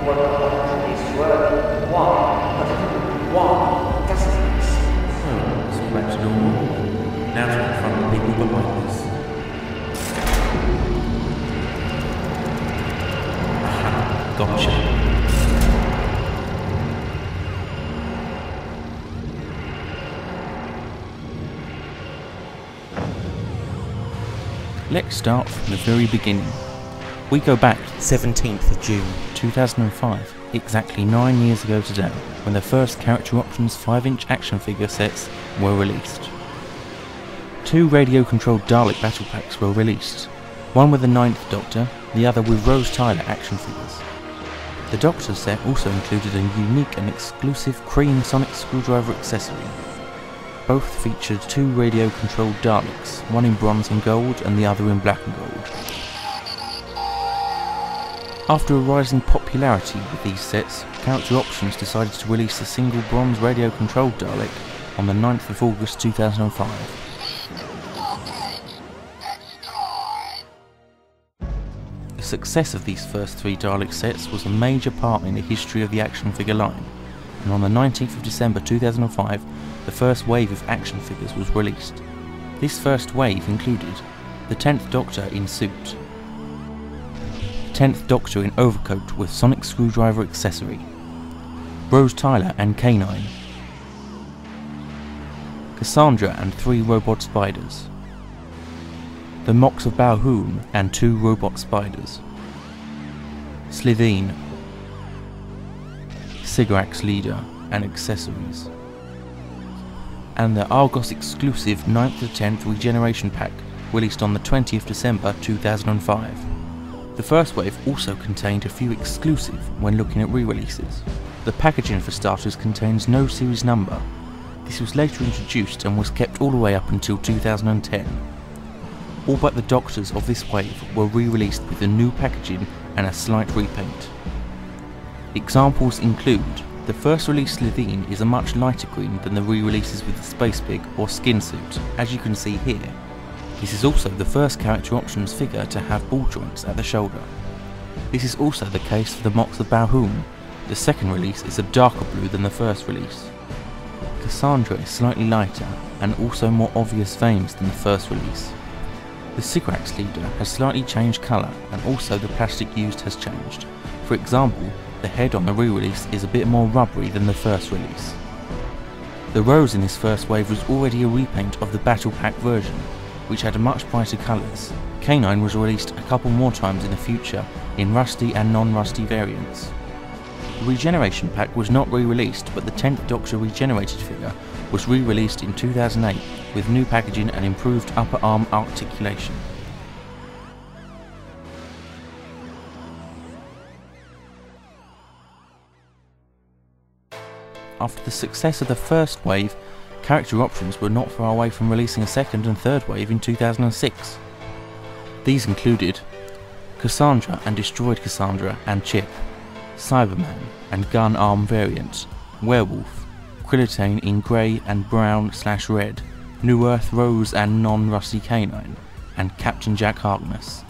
It's back to normal. Now to confront the people behind us. Aha, gotcha. Let's start from the very beginning. We go back to the 17th of June 2005, exactly 9 years ago today, when the first Character Options 5-inch action figure sets were released. 2 radio-controlled Dalek battle packs were released, one with the 9th Doctor, the other with Rose Tyler action figures. The Doctor set also included a unique and exclusive cream sonic screwdriver accessory. Both featured 2 radio-controlled Daleks, one in bronze and gold and the other in black and gold. After a rise in popularity with these sets, Character Options decided to release a single bronze radio-controlled Dalek on the 9th of August 2005. The success of these first 3 Dalek sets was a major part in the history of the action figure line, and on the 19th of December 2005, the first wave of action figures was released. This first wave included the 10th Doctor in suit, the 10th Doctor in overcoat with sonic screwdriver accessory, Rose Tyler and K9, Cassandra and 3 robot spiders, the Mox of Balhoun and 2 robot spiders, Slitheen, Sigrax leader and accessories, and the Argos exclusive 9th to 10th Regeneration Pack released on the 20th December 2005. The first wave also contained a few exclusive when looking at re-releases. The packaging for starters contains no series number. This was later introduced and was kept all the way up until 2010. All but the Doctors of this wave were re-released with a new packaging and a slight repaint. Examples include the first release Slitheen is a much lighter green than the re-releases with the Space Pig or Skin Suit, as you can see here. This is also the first Character Options figure to have ball joints at the shoulder. This is also the case for the Mox of Balhoun. The second release is a darker blue than the first release. Cassandra is slightly lighter and also more obvious veins than the first release. The Sigrax leader has slightly changed colour and also the plastic used has changed. For example, the head on the re-release is a bit more rubbery than the first release. The Rose in this first wave was already a repaint of the Battle Pack version, which had much brighter colours. K9 was released a couple more times in the future in rusty and non-rusty variants. The Regeneration Pack was not re-released, but the 10th Doctor regenerated figure was re-released in 2008 with new packaging and improved upper arm articulation. After the success of the first wave, Character Options were not far away from releasing a second and third wave in 2006. These included Cassandra and Destroyed Cassandra and Chip, Cyberman and Gun Arm variants, Werewolf, Krillitane in grey and brown/red, New Earth Rose and non-rusty K9, and Captain Jack Harkness.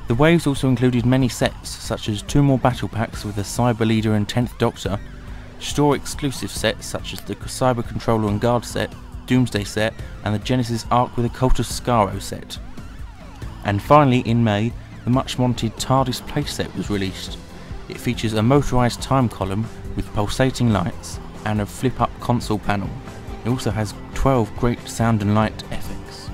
The waves also included many sets, such as 2 more battle packs with the Cyber Leader and 10th Doctor, store exclusive sets such as the Cyber Controller and Guard set, Doomsday set, and the Genesis Arc with a Cultus Scaro set. And finally, in May, the much wanted TARDIS playset was released. It features a motorised time column with pulsating lights and a flip-up console panel. It also has 12 great sound and light effects.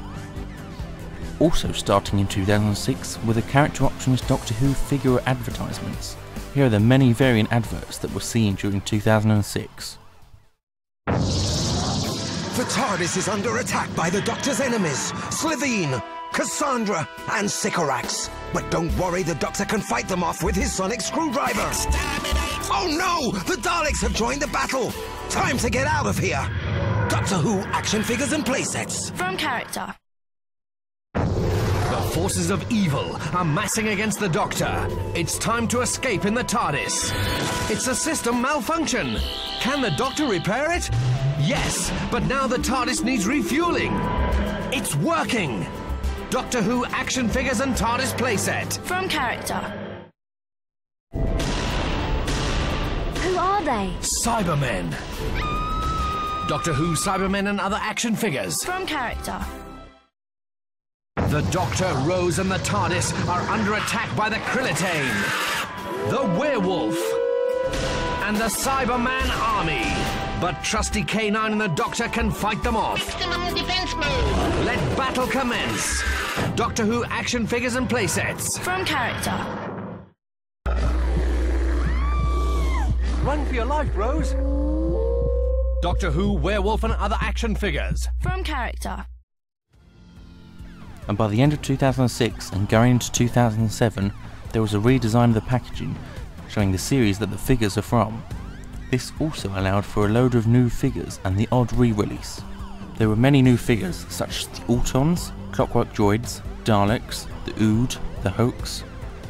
Also starting in 2006 were the Character Options Doctor Who figure advertisements. Here are the many variant adverts that were seen during 2006. The TARDIS is under attack by the Doctor's enemies, Slitheen, Cassandra, and Sycorax. But don't worry, the Doctor can fight them off with his sonic screwdriver. Exterminate! Oh no! The Daleks have joined the battle! Time to get out of here! Doctor Who action figures and playsets. From Character. The forces of evil are massing against the Doctor. It's time to escape in the TARDIS. It's a system malfunction. Can the Doctor repair it? Yes, but now the TARDIS needs refueling. It's working! Doctor Who action figures and TARDIS playset. From Character. are they? Cybermen. Doctor Who Cybermen and other action figures. From character. The Doctor, Rose and the TARDIS are under attack by the Krillitane, the Werewolf, and the Cyberman army. But trusty K9 and the Doctor can fight them off. Maximum defense mode. Let battle commence. Doctor Who action figures and playsets. From character. Run for your life, Rose. Doctor Who, Werewolf and other action figures. From character. And by the end of 2006 and going into 2007, there was a redesign of the packaging, showing the series that the figures are from. This also allowed for a load of new figures and the odd re-release. There were many new figures, such as the Autons, Clockwork Droids, Daleks, the Ood, the Hoax,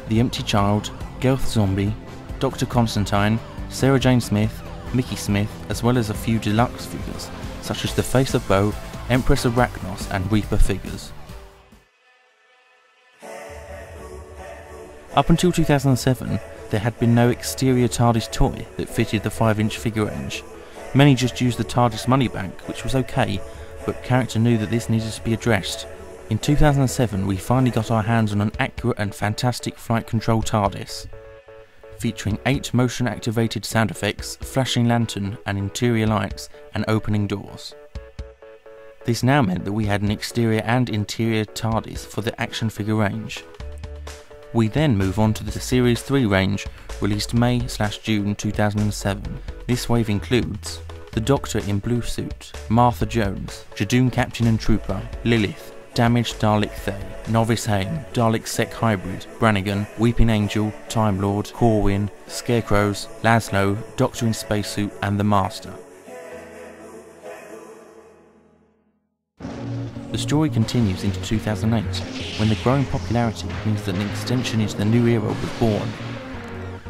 the Empty Child, Gelth Zombie, Dr. Constantine, Sarah Jane Smith, Mickey Smith, as well as a few deluxe figures, such as the Face of Bo, Empress Arachnos and Reaper figures. Up until 2007, there had been no exterior TARDIS toy that fitted the 5-inch figure range. Many just used the TARDIS money bank, which was okay, but character knew that this needed to be addressed. In 2007, we finally got our hands on an accurate and fantastic flight control TARDIS, featuring 8 motion activated sound effects, flashing lantern and interior lights, and opening doors. This now meant that we had an exterior and interior TARDIS for the action figure range. We then move on to the Series 3 range, released May/June 2007. This wave includes the Doctor in blue suit, Martha Jones, Jadoon Captain and Trooper, Lilith, Damaged Dalek Thay, Novice Haim, Dalek Sec Hybrid, Brannigan, Weeping Angel, Time Lord, Corwin, Scarecrows, Laszlo, Doctor in Spacesuit and the Master. The story continues into 2008, when the growing popularity means that an extension into the new era was born.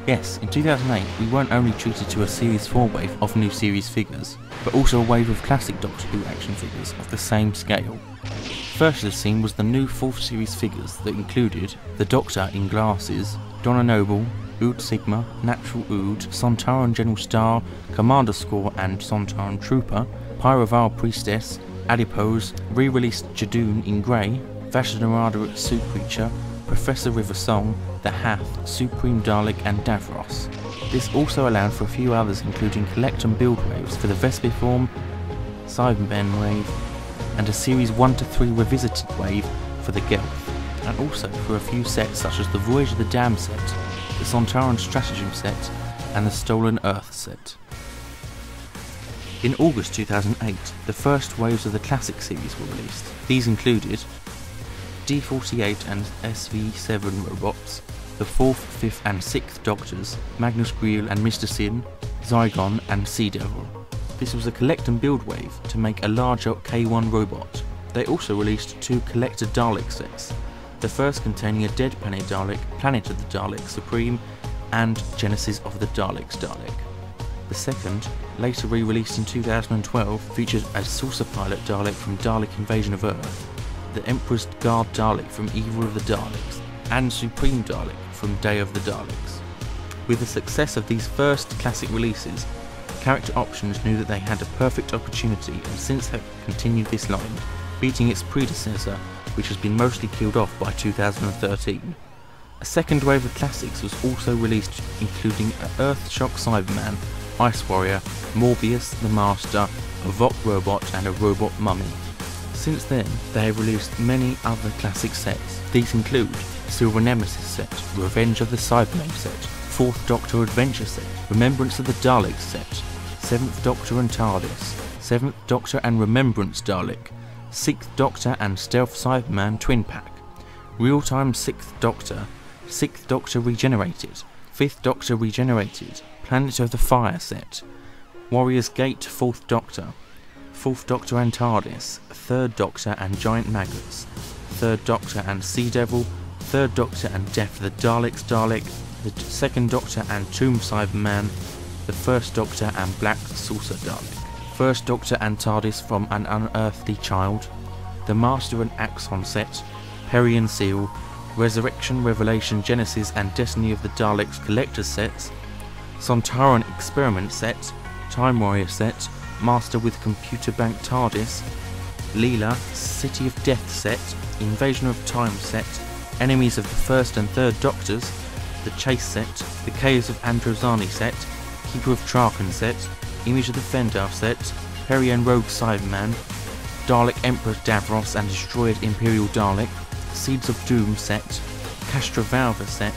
Yes, in 2008 we weren't only treated to a Series 4 wave of new series figures, but also a wave of classic Doctor Who action figures of the same scale. First to the scene was the new 4th series figures that included the Doctor in glasses, Donna Noble, Ood Sigma, Natural Ood, Sontaran General Star, Commander Score and Sontaran Trooper, Pyroval Priestess, Adipose, re-released Jadoon in grey, Vashanarada Suit Creature, Professor River Song, the Hath, Supreme Dalek and Davros. This also allowed for a few others including collect and build waves for the Vespiform, Cybermen wave, and a Series 1 to 3 revisited wave for the Gelth, and also for a few sets such as the Voyage of the Dam set, the Sontaran Stratagem set, and the Stolen Earth set. In August 2008, the first waves of the Classic series were released. These included D48 and SV7 robots, the 4th, 5th and 6th Doctors, Magnus Greel and Mr. Sin, Zygon and Sea Devil. This was a collect and build wave to make a larger K1 robot. They also released 2 collector Dalek sets, the first containing a Dead Planet Dalek, Planet of the Daleks Supreme, and Genesis of the Daleks Dalek. The second, later re-released in 2012, featured a Saucer Pilot Dalek from Dalek Invasion of Earth, the Emperor's Guard Dalek from Evil of the Daleks, and Supreme Dalek from Day of the Daleks. With the success of these first classic releases, Character Options knew that they had a perfect opportunity and since have continued this line, beating its predecessor, which has been mostly killed off by 2013. A second wave of classics was also released, including Earthshock Cyberman, Ice Warrior, Morbius, the Master, a Vought robot and a robot mummy. Since then, they have released many other classic sets. These include Silver Nemesis set, Revenge of the Cybermen set, 4th Doctor Adventure set, Remembrance of the Daleks set, 7th Doctor and TARDIS, 7th Doctor and Remembrance Dalek, 6th Doctor and Stealth Cyberman Twin Pack, Real-Time 6th Doctor, 6th Doctor Regenerated, 5th Doctor Regenerated, Planet of the Fire set, Warrior's Gate 4th Doctor, 4th Doctor and TARDIS, 3rd Doctor and Giant Maggots, 3rd Doctor and Sea Devil, 3rd Doctor and Death of the Daleks Dalek, the 2nd Doctor and Tomb Cyberman, the 1st Doctor and Black Saucer Dalek, 1st Doctor and TARDIS from An Unearthly Child, the Master and Axon set, Perry and Seal, Resurrection, Revelation, Genesis and Destiny of the Daleks Collector's sets, Sontaran Experiment set, Time Warrior set, Master with Computer Bank TARDIS, Leela City of Death set, Invasion of Time set, Enemies of the First and Third Doctors, the Chase set, the Caves of Androzani set, Keeper of Traken set, Image of the Fendar set, Perian Rogue Cyberman, Dalek Emperor Davros and Destroyed Imperial Dalek, Seeds of Doom set, Castrovalva set,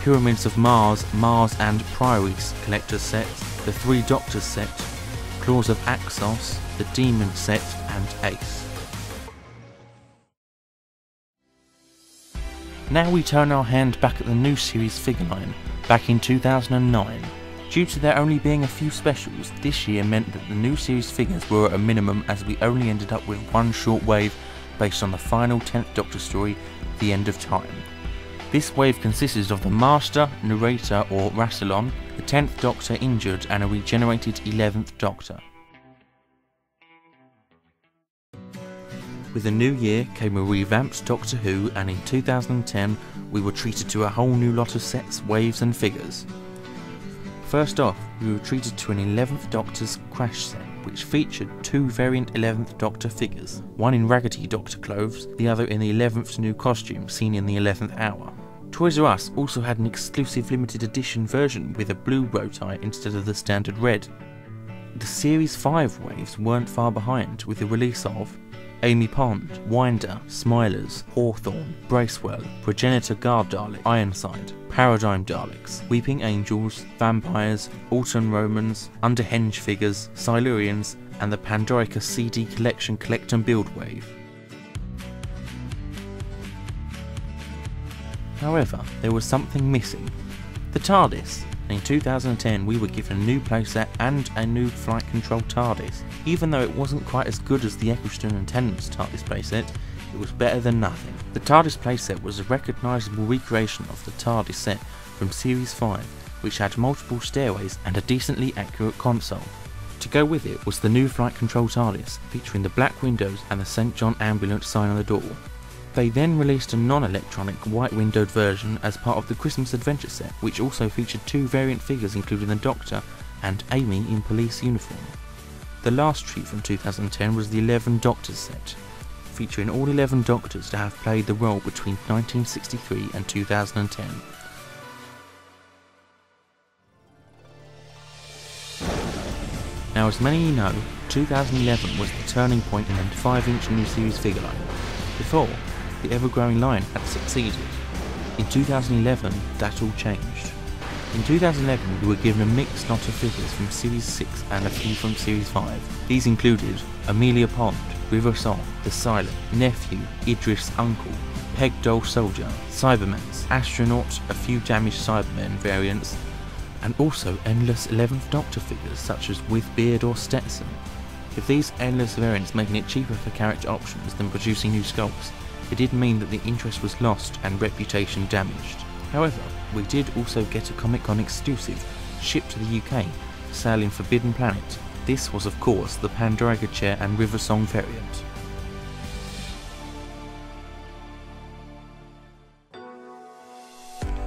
Pyramids of Mars, Mars and Priories Collector set, the Three Doctors set, Claws of Axos, the Demon set and Ace. Now we turn our hand back at the new series figure line, back in 2009. Due to there only being a few specials, this year meant that the new series figures were at a minimum, as we only ended up with one short wave based on the final 10th Doctor story, The End of Time. This wave consisted of the Master, Narrator or Rassilon, the 10th Doctor injured and a regenerated 11th Doctor. With the new year came a revamped Doctor Who, and in 2010 we were treated to a whole new lot of sets, waves and figures. First off, we were treated to an 11th Doctor's Crash set, which featured two variant 11th Doctor figures, one in raggedy Doctor clothes, the other in the 11th new costume seen in the 11th hour. Toys R Us also had an exclusive limited edition version with a blue bow tie instead of the standard red. The Series 5 waves weren't far behind, with the release of Amy Pond, Winder, Smilers, Hawthorne, Bracewell, Progenitor Guard Dalek, Ironside, Paradigm Daleks, Weeping Angels, Vampires, Alton Romans, Underhenge figures, Silurians, and the Pandorica CD Collection Collect and Build wave. However, there was something missing: the TARDIS. In 2010 we were given a new playset and a new flight control TARDIS. Even though it wasn't quite as good as the Eccleston and Tennant's TARDIS playset, it was better than nothing. The TARDIS playset was a recognisable recreation of the TARDIS set from Series 5, which had multiple stairways and a decently accurate console. To go with it was the new flight control TARDIS, featuring the black windows and the St John Ambulance sign on the door. They then released a non-electronic white-windowed version as part of the Christmas Adventure set, which also featured two variant figures including the Doctor and Amy in police uniform. The last treat from 2010 was the 11 Doctors set, featuring all 11 Doctors to have played the role between 1963 and 2010. Now, as many of you know, 2011 was the turning point in the 5-inch new series figure line. Before, the ever-growing line had succeeded. In 2011, that all changed. In 2011, we were given a mixed lot of figures from Series 6 and a few from Series 5. These included Amelia Pond, River Song, The Silent, Nephew, Idris Uncle, Peg Doll Soldier, Cybermans, Astronaut, a few damaged Cybermen variants, and also endless 11th Doctor figures such as With Beard or Stetson. With these endless variants making it cheaper for character options than producing new sculpts, it did mean that the interest was lost and reputation damaged. However, we did also get a Comic-Con exclusive shipped to the UK, sailing Forbidden Planet. This was of course the Pandorica Chair and River Song variant.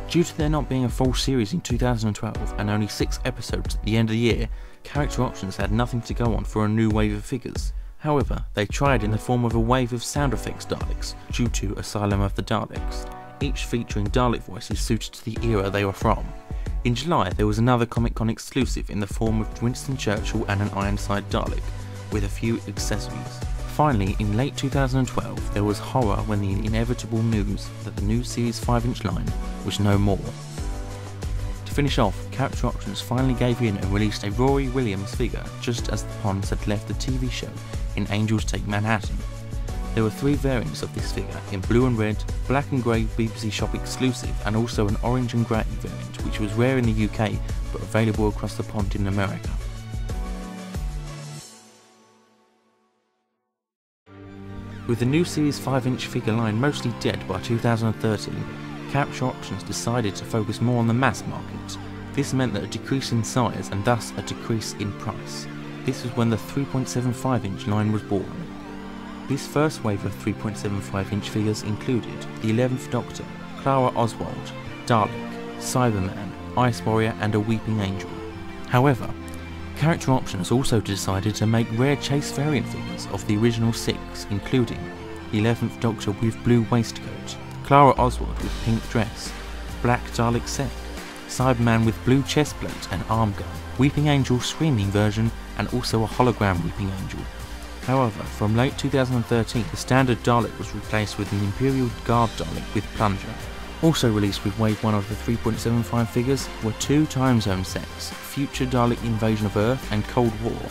Due to there not being a full series in 2012 and only 6 episodes at the end of the year, character options had nothing to go on for a new wave of figures. However, they tried in the form of a wave of sound effects Daleks, due to Asylum of the Daleks, each featuring Dalek voices suited to the era they were from. In July, there was another Comic-Con exclusive in the form of Winston Churchill and an Ironside Dalek, with a few accessories. Finally, in late 2012, there was horror when the inevitable news that the new Series 5-inch line was no more. To finish off, character options finally gave in and released a Rory Williams figure just as the Ponds had left the TV show in Angels Take Manhattan. There were 3 variants of this figure, in blue and red, black and grey BBC Shop exclusive, and also an orange and grey variant, which was rare in the UK but available across the pond in America. With the new Series 5-inch figure line mostly dead by 2013, Capture Options decided to focus more on the mass market. This meant that a decrease in size and thus a decrease in price. This was when the 3.75-inch line was born. This first wave of 3.75-inch figures included the 11th Doctor, Clara Oswald, Dalek, Cyberman, Ice Warrior and a Weeping Angel. However, Character Options also decided to make rare chase variant figures of the original 6, including the 11th Doctor with blue waistcoat, Clara Oswald with pink dress, Black Dalek set, Cyberman with blue chest plate and arm gun, Weeping Angel screaming version, and also a hologram Weeping Angel. However, from late 2013, the standard Dalek was replaced with an Imperial Guard Dalek with plunger. Also released with Wave 1 of the 3.75 figures were 2 time zone sets, Future Dalek Invasion of Earth and Cold War.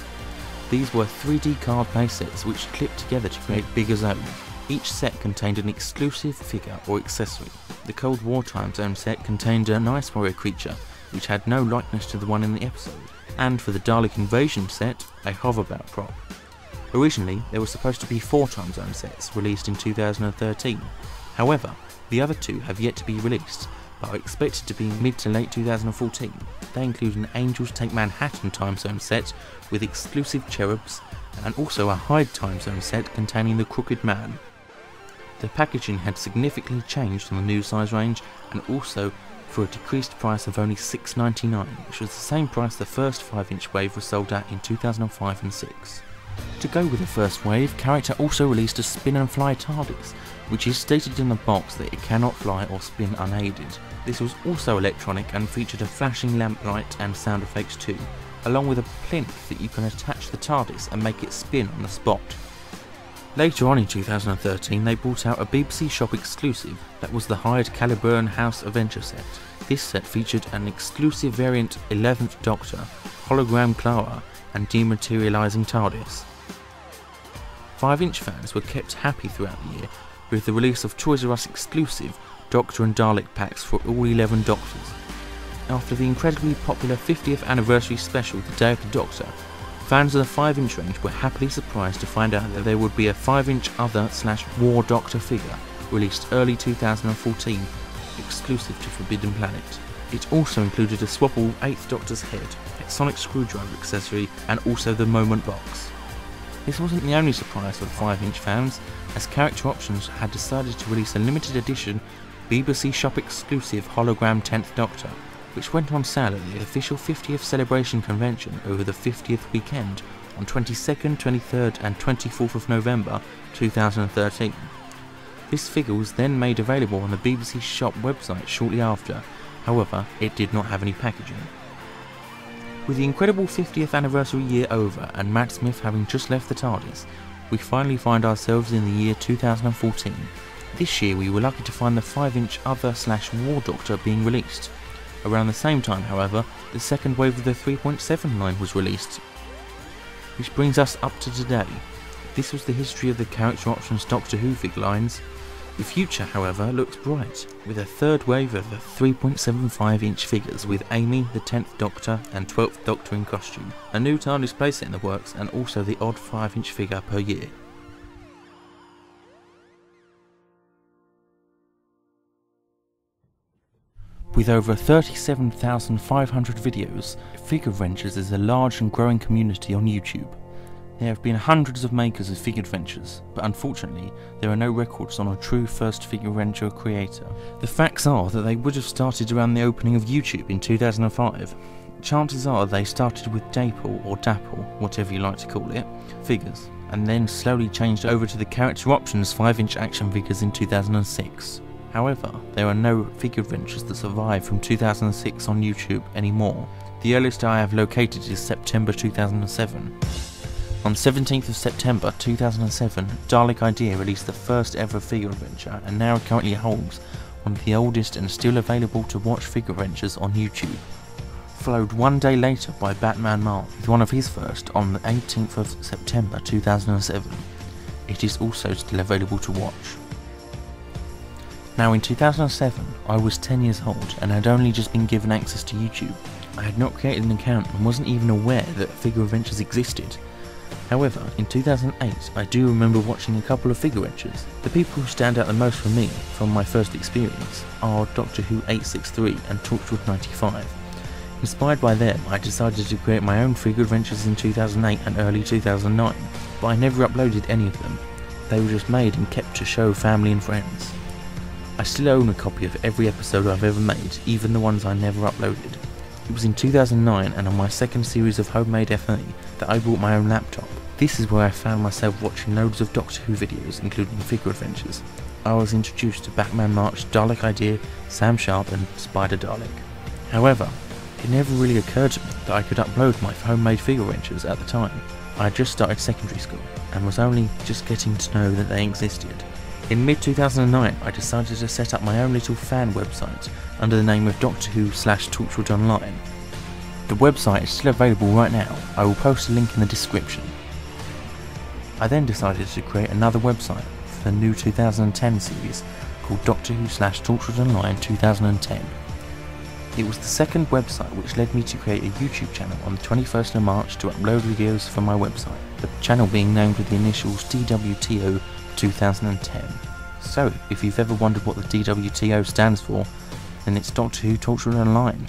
These were 3D card base sets which clipped together to create bigger zones. Each set contained an exclusive figure or accessory. The Cold War time zone set contained an Ice Warrior creature, which had no likeness to the one in the episode, and for the Dalek Invasion set, a hoverboard prop. Originally, there were supposed to be 4 time zone sets released in 2013. However, the other 2 have yet to be released, but are expected to be mid to late 2014. They include an Angels Take Manhattan time zone set with exclusive cherubs, and also a Hyde time zone set containing the Crooked Man. The packaging had significantly changed on the new size range, and also for a decreased price of only $6.99, which was the same price the first 5-inch wave was sold at in 2005 and 6. To go with the first wave, Character also released a Spin and Fly TARDIS, which is stated in the box that it cannot fly or spin unaided. This was also electronic and featured a flashing lamplight and sound effects too, along with a plinth that you can attach the TARDIS and make it spin on the spot. Later on in 2013, they brought out a BBC Shop exclusive that was the Hyde Caliburn House Avenger set. This set featured an exclusive variant 11th Doctor, hologram Clara, and dematerializing TARDIS. 5-inch fans were kept happy throughout the year with the release of Toys R Us exclusive Doctor and Dalek packs for all 11 Doctors. After the incredibly popular 50th anniversary special The Day of the Doctor, fans of the 5-inch range were happily surprised to find out that there would be a 5-inch Other/War Doctor figure released early 2014, exclusive to Forbidden Planet. It also included a swappable 8th Doctor's head, a sonic screwdriver accessory, and also the Moment box. This wasn't the only surprise for the 5-inch fans, as Character Options had decided to release a limited edition BBC Shop exclusive hologram 10th Doctor, which went on sale at the official 50th celebration convention over the 50th weekend on 22nd, 23rd and 24th of November 2013. This figure was then made available on the BBC Shop website shortly after, however it did not have any packaging. With the incredible 50th anniversary year over and Matt Smith having just left the TARDIS, we finally find ourselves in the year 2014. This year we were lucky to find the 5-inch Other/War Doctor being released. Around the same time, however, the second wave of the 3.7 line was released. Which brings us up to today. This was the history of the Character Options Doctor Who figure lines. The future, however, looks bright, with a third wave of the 3.75-inch figures with Amy, the 10th Doctor and 12th Doctor in costume, a new TARDIS playset in the works, and also the odd 5-inch figure per year. With over 37,500 videos, Figure Adventures is a large and growing community on YouTube. There have been hundreds of makers of Figure Adventures, but unfortunately there are no records on a true first Figure Adventure creator. The facts are that they would have started around the opening of YouTube in 2005. Chances are they started with Dapple or Dapple, whatever you like to call it, figures, and then slowly changed over to the Character Options 5-inch action figures in 2006. However, there are no Figure Adventures that survive from 2006 on YouTube anymore. The earliest I have located is September 2007. On 17th of September 2007, Dalek Idea released the first ever Figure Adventure and now currently holds one of the oldest and still available to watch Figure Adventures on YouTube. Followed one day later by Batman Mark with one of his first on the 18th of September 2007. It is also still available to watch. Now in 2007, I was 10 years old and had only just been given access to YouTube. I had not created an account and wasn't even aware that Figure Adventures existed. However, in 2008 I do remember watching a couple of Figure Adventures. The people who stand out the most for me from my first experience are Doctor Who 863 and Torchwood 95. Inspired by them, I decided to create my own Figure Adventures in 2008 and early 2009, but I never uploaded any of them. They were just made and kept to show family and friends. I still own a copy of every episode I've ever made, even the ones I never uploaded. It was in 2009 and on my second series of homemade FA that I bought my own laptop. This is where I found myself watching loads of Doctor Who videos, including figure adventures. I was introduced to Batman March, Dalek Idea, Sam Sharp and Spider Dalek. However, it never really occurred to me that I could upload my homemade figure adventures at the time. I had just started secondary school and was only just getting to know that they existed. In mid-2009 I decided to set up my own little fan website under the name of Doctor Who/Torchwood Online. The website is still available right now. I will post a link in the description. I then decided to create another website for the new 2010 series called Doctor Who/Torchwood Online 2010. It was the second website which led me to create a YouTube channel on the 21st of March to upload videos for my website, the channel being named with the initials DWTO 2010. So, if you've ever wondered what the DWTO stands for, then it's Doctor Who Torchwood Online.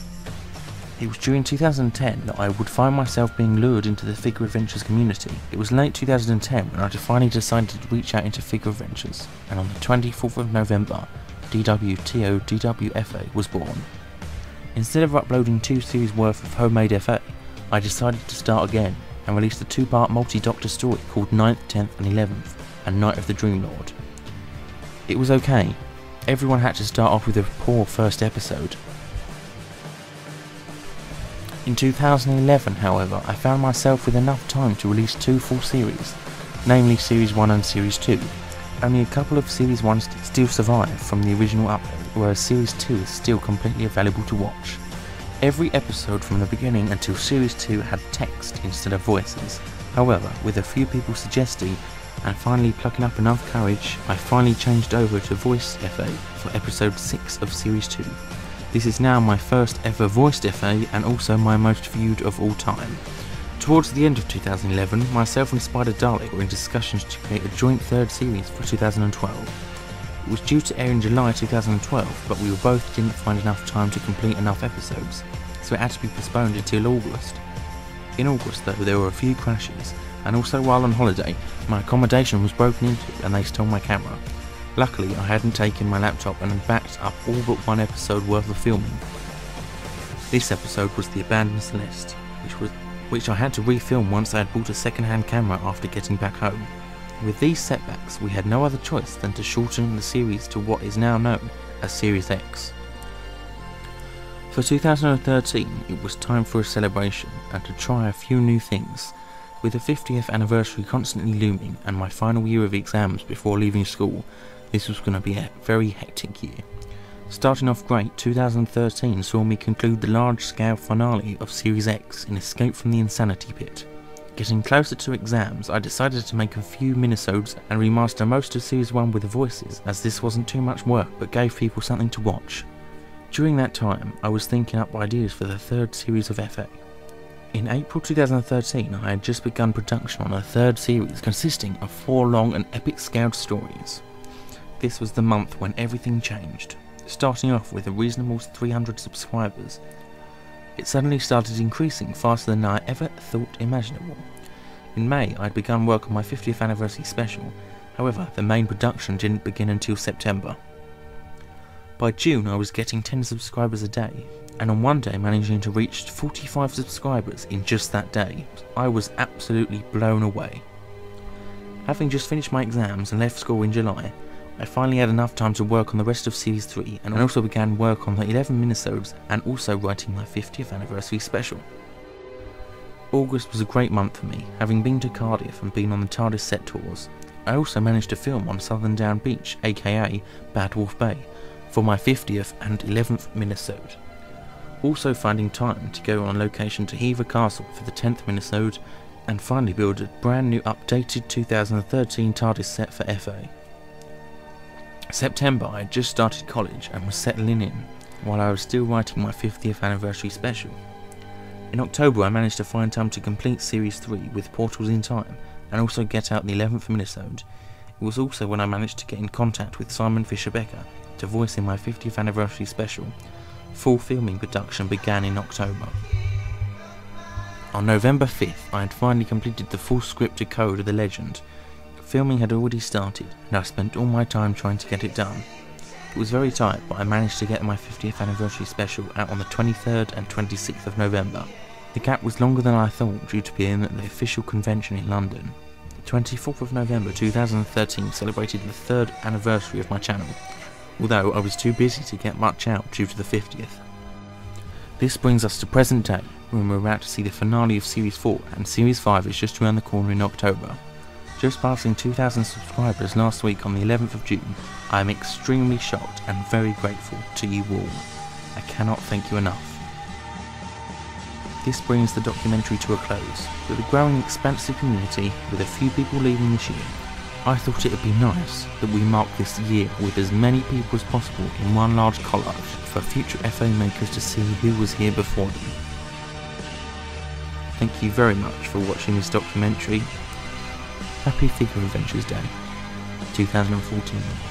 It was during 2010 that I would find myself being lured into the figure adventures community. It was late 2010 when I finally decided to reach out into figure adventures, and on the 24th of November, DWTODWFA was born. Instead of uploading 2 series worth of homemade FA, I decided to start again and released a 2-part multi-Doctor story called 9th, 10th and 11th, and Night of the Dream Lord. It was okay. Everyone had to start off with a poor first episode. In 2011, however, I found myself with enough time to release 2 full series, namely Series 1 and Series 2. Only a couple of Series 1 still survive from the original upload, whereas Series 2 is still completely available to watch. Every episode from the beginning until Series 2 had text instead of voices. However, with a few people suggesting and finally plucking up enough courage, I finally changed over to voiced FA for episode 6 of Series 2. This is now my first ever voiced FA and also my most viewed of all time. Towards the end of 2011, myself and Spider Dalek were in discussions to create a joint 3rd series for 2012. It was due to air in July 2012, but we both didn't find enough time to complete enough episodes, so it had to be postponed until August. In August though, there were a few crashes, and also while on holiday, my accommodation was broken into and they stole my camera. Luckily, I hadn't taken my laptop and had backed up all but 1 episode worth of filming. This episode was The Abandoned Celeste, which I had to refilm once I had bought a second-hand camera after getting back home. With these setbacks, we had no other choice than to shorten the series to what is now known as Series X. For 2013, it was time for a celebration and to try a few new things. With the 50th anniversary constantly looming and my final year of exams before leaving school, this was going to be a very hectic year. Starting off great, 2013 saw me conclude the large-scale finale of Series X in Escape from the Insanity Pit. Getting closer to exams, I decided to make a few minisodes and remaster most of Series 1 with the voices, as this wasn't too much work but gave people something to watch. During that time, I was thinking up ideas for the 3rd series of FA. In April 2013, I had just begun production on a 3rd series consisting of 4 long and epic-scaled stories. This was the month when everything changed. Starting off with a reasonable 300 subscribers, it suddenly started increasing faster than I ever thought imaginable. In May, I had begun work on my 50th anniversary special, however the main production didn't begin until September. By June I was getting 10 subscribers a day, and on one day managing to reach 45 subscribers in just that day. I was absolutely blown away. Having just finished my exams and left school in July, I finally had enough time to work on the rest of Series 3 and also began work on the 11 minisodes and also writing my 50th anniversary special. August was a great month for me, having been to Cardiff and been on the TARDIS set tours. I also managed to film on Southern Down Beach, aka Bad Wolf Bay, for my 50th and 11th minisode. Also finding time to go on location to Hever Castle for the 10th minisode and finally build a brand new updated 2013 TARDIS set for FA. September, I had just started college and was settling in, while I was still writing my 50th anniversary special. In October I managed to find time to complete Series 3 with Portals in Time and also get out the 11th minisode. It was also when I managed to get in contact with Simon Fisher-Becker to voice in my 50th anniversary special. Full filming production began in October. On November 5th I had finally completed the full scripted code of the legend. Filming had already started and I spent all my time trying to get it done. It was very tight, but I managed to get my 50th anniversary special out on the 23rd and 26th of November. The gap was longer than I thought due to being at the official convention in London. The 24th of November 2013 celebrated the 3rd anniversary of my channel, although I was too busy to get much out due to the 50th. This brings us to present day, when we're about to see the finale of Series 4, and Series 5 is just around the corner in October. Just passing 2,000 subscribers last week on the 11th of June, I am extremely shocked and very grateful to you all. I cannot thank you enough. This brings the documentary to a close. With a growing expansive community, with a few people leaving this year, I thought it would be nice that we mark this year with as many people as possible in one large collage for future FA makers to see who was here before them. Thank you very much for watching this documentary. Happy Figure Adventures Day 2014.